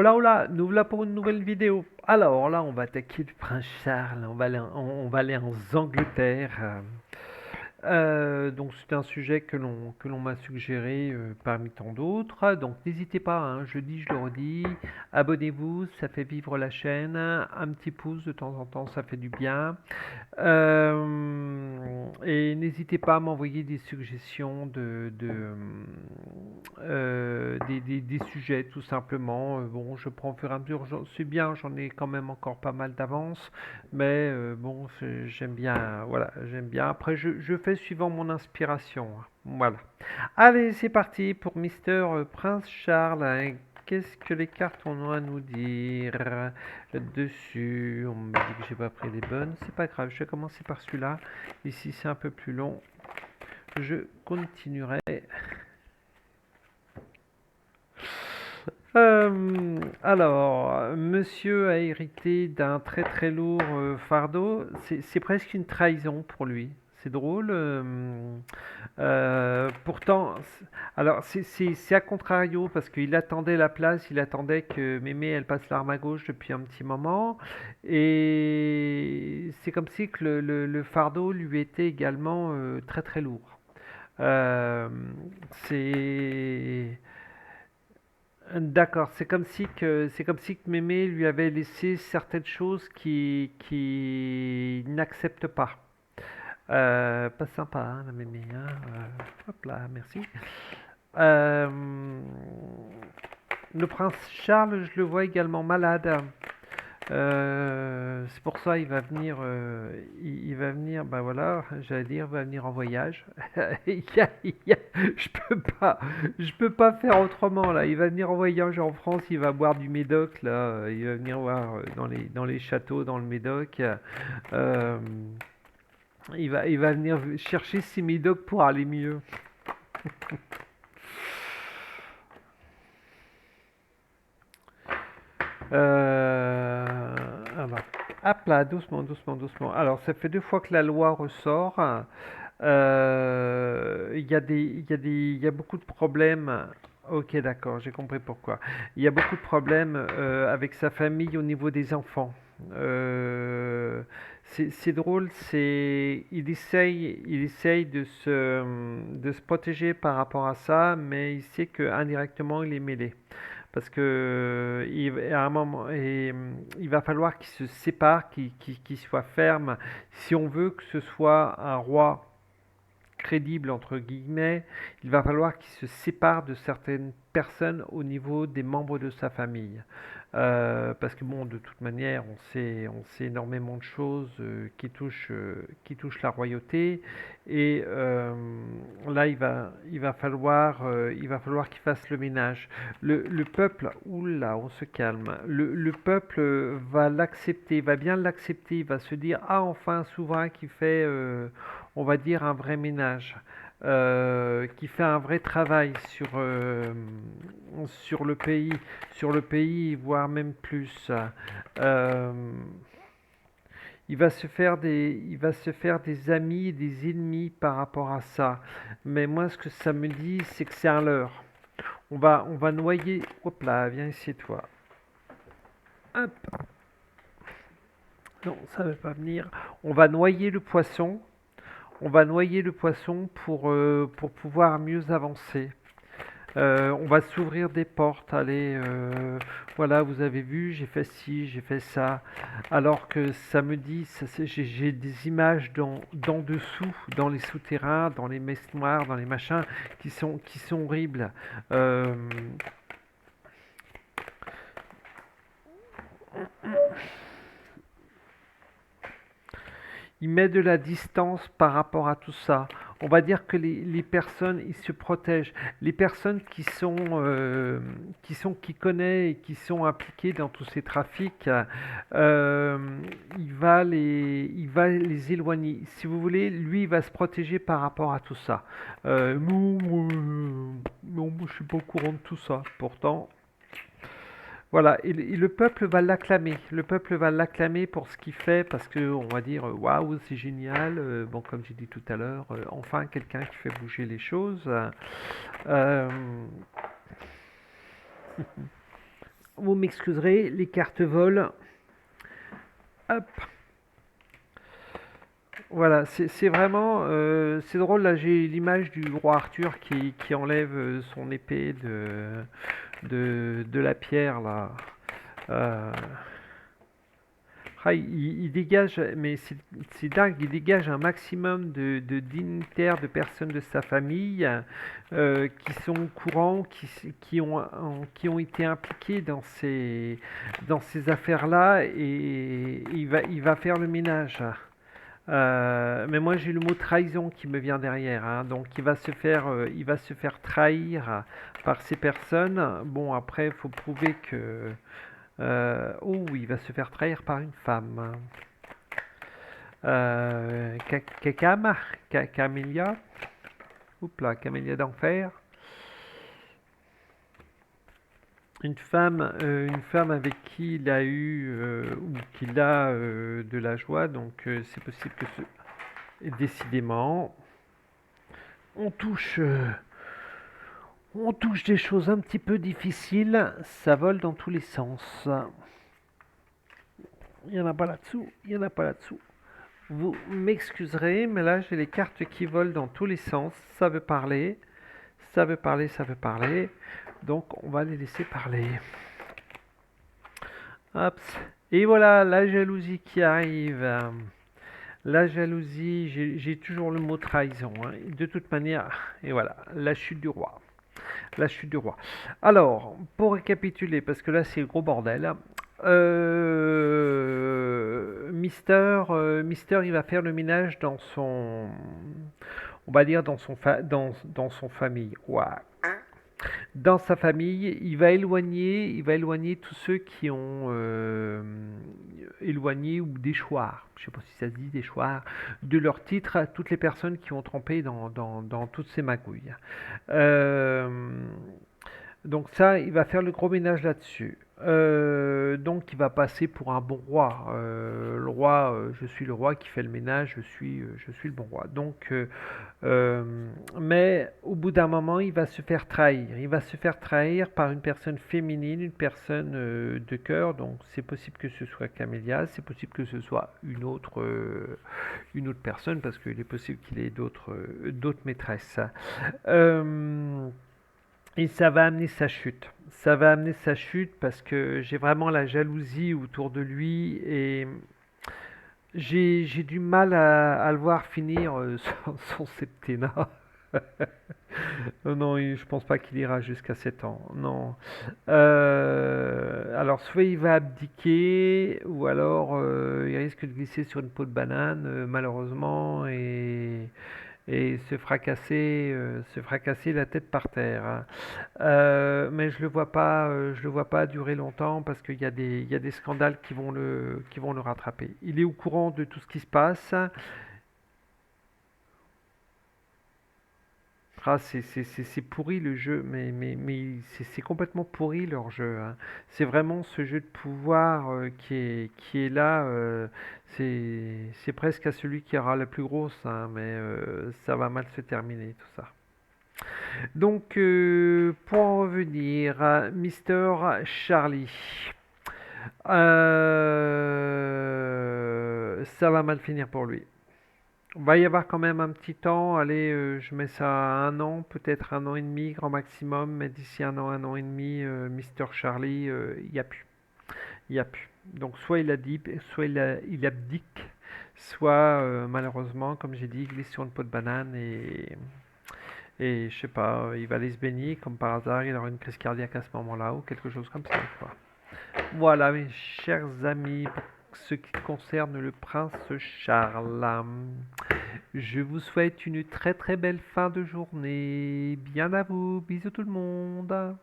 Hola, hola, nous voilà pour une nouvelle vidéo. Alors là, on va attaquer le prince Charles, on va aller en Angleterre. Donc c'est un sujet que l'on m'a suggéré parmi tant d'autres. Donc n'hésitez pas, hein, je dis, je le redis, abonnez-vous, ça fait vivre la chaîne. Un petit pouce de temps en temps, ça fait du bien. Et n'hésitez pas à m'envoyer des suggestions des sujets tout simplement. Bon, je prends au fur et à mesure, c'est bien, j'en ai quand même encore pas mal d'avance, mais bon, j'aime bien, voilà, j'aime bien. Après, je fais suivant mon inspiration, hein. Voilà. Allez, c'est parti pour Mister Prince Charles, hein. Qu'est-ce que les cartes ont à nous dire là-dessus? On me dit que j'ai pas pris les bonnes. C'est pas grave, je vais commencer par celui-là. Ici, c'est un peu plus long. Je continuerai. Alors, monsieur a hérité d'un très très lourd fardeau. C'est presque une trahison pour lui. C'est drôle. Pourtant, alors c'est à contrario parce qu'il attendait la place, il attendait que Mémé elle passe l'arme à gauche depuis un petit moment. Et c'est comme si que le fardeau lui était également très très lourd. Euh, c'est D'accord, c'est comme si que Mémé lui avait laissé certaines choses qui n'accepte pas. Pas sympa, hein, la Mémé, hein, hop là, merci. Euh, le prince Charles, je le vois également malade. C'est pour ça il va venir, il va venir, ben voilà, j'allais dire, il va venir en voyage. Je peux pas, je peux pas faire autrement là. Il va venir en voyage en France, il va boire du Médoc là, il va venir voir dans les châteaux dans le Médoc. Euh, il va venir chercher ses Médocs pour aller mieux. Alors, hop là, doucement, doucement, doucement. Alors, ça fait deux fois que la loi ressort. Il y a beaucoup de problèmes. Ok, d'accord, j'ai compris pourquoi. Il y a beaucoup de problèmes avec sa famille au niveau des enfants. C'est drôle, il essaye de se protéger par rapport à ça, mais il sait que indirectement il est mêlé. Parce que à un moment, il va falloir qu'il se sépare, qu'il soit ferme. Si on veut que ce soit un roi crédible, entre guillemets, il va falloir qu'il se sépare de certaines personnes au niveau des membres de sa famille. Parce que bon, de toute manière, on sait énormément de choses qui touchent la royauté. Et là, il va falloir qu'il fasse le ménage. Le peuple, oula, on se calme. Le peuple va l'accepter, va bien l'accepter. Il va se dire, ah, enfin, un souverain qui fait, on va dire, un vrai ménage. Qui fait un vrai travail sur le pays, voire même plus. Euh, il va se faire des amis et des ennemis par rapport à ça. Mais moi, ce que ça me dit, c'est que c'est un leurre. On va noyer. Hop là, viens ici, toi. Hop. Non, ça ne va pas venir. On va noyer le poisson. On va noyer le poisson pour pouvoir mieux avancer. On va s'ouvrir des portes. Allez, voilà, vous avez vu, j'ai fait ci, j'ai fait ça. Alors que ça me dit, j'ai des images dans dessous, dans les souterrains, dans les messes noires, dans les machins, qui sont horribles. Euh, il met de la distance par rapport à tout ça. On va dire que les personnes, ils se protègent. Les personnes qui connaissent et qui sont impliquées dans tous ces trafics, euh, il va les éloigner. Si vous voulez, lui, il va se protéger par rapport à tout ça. Non, non, moi, je suis pas au courant de tout ça. Pourtant, voilà, et le peuple va l'acclamer. Le peuple va l'acclamer pour ce qu'il fait parce que on va dire waouh, c'est génial. Bon, comme j'ai dit tout à l'heure, enfin quelqu'un qui fait bouger les choses. Euh, Vous m'excuserez, les cartes volent. Hop. Voilà, c'est vraiment, c'est drôle, là j'ai l'image du roi Arthur qui enlève son épée de la pierre là. Euh, il dégage, mais c'est dingue, il dégage un maximum de dignitaires, de personnes de sa famille qui sont au courant, qui ont été impliqués dans ces affaires-là et il va faire le ménage. Mais moi j'ai le mot trahison qui me vient derrière, hein. Donc il va se faire trahir par ces personnes. Bon après il faut prouver que oh il va se faire trahir par une femme. Cam, Camélia, oups là, Camélia d'enfer. Une femme avec qui il a eu ou qu'il a de la joie, donc c'est possible que décidément on touche on touche des choses un petit peu difficiles, ça vole dans tous les sens. Il n'y en a pas là-dessous, il n'y en a pas là-dessous. Vous m'excuserez, mais là j'ai les cartes qui volent dans tous les sens. Ça veut parler, ça veut parler, ça veut parler. Donc on va les laisser parler. Hop. Et voilà, la jalousie qui arrive. La jalousie, j'ai toujours le mot trahison, hein. De toute manière, et voilà, la chute du roi. La chute du roi. Alors, pour récapituler, parce que là c'est le gros bordel. Mister, il va faire le ménage dans son, on va dire dans son famille. Ouah. Dans sa famille, il va éloigner tous ceux qui ont éloigné ou déchoir, je ne sais pas si ça se dit déchoir, de leur titre à toutes les personnes qui ont trempé dans toutes ces magouilles. Euh, donc ça, il va faire le gros ménage là-dessus. Donc il va passer pour un bon roi. Le roi, je suis le roi qui fait le ménage, je suis le bon roi. Donc, mais au bout d'un moment, il va se faire trahir. Il va se faire trahir par une personne féminine, une personne de cœur. Donc c'est possible que ce soit Camélia, c'est possible que ce soit une autre personne, parce qu'il est possible qu'il ait d'autres maîtresses. Euh, et ça va amener sa chute. Ça va amener sa chute parce que j'ai vraiment la jalousie autour de lui et j'ai du mal à le voir finir son septennat. Non, je pense pas qu'il ira jusqu'à 7 ans. Non. Alors, soit il va abdiquer, ou alors il risque de glisser sur une peau de banane, malheureusement, et se fracasser la tête par terre, hein. Mais je le vois pas durer longtemps parce il y a des scandales qui vont le rattraper. Il est au courant de tout ce qui se passe. Ah, c'est pourri le jeu, mais c'est complètement pourri leur jeu, hein. C'est vraiment ce jeu de pouvoir qui est là. C'est presque à celui qui aura la plus grosse, hein, mais ça va mal se terminer tout ça. Donc, pour en revenir à Mister Charlie, ça va mal finir pour lui. Il va y avoir quand même un petit temps, allez, je mets ça à un an, peut-être un an et demi, grand maximum, mais d'ici un an et demi, Mister Charlie, il n'y a plus. Il y a plus. Donc soit il a dit, soit il abdique, soit malheureusement, comme j'ai dit, il glisse sur une peau de banane et je sais pas, il va aller se baigner, comme par hasard, il aura une crise cardiaque à ce moment-là, ou quelque chose comme ça, quoi. Voilà, mes chers amis, pour ce qui concerne le prince Charles, je vous souhaite une très très belle fin de journée. Bien à vous, bisous tout le monde.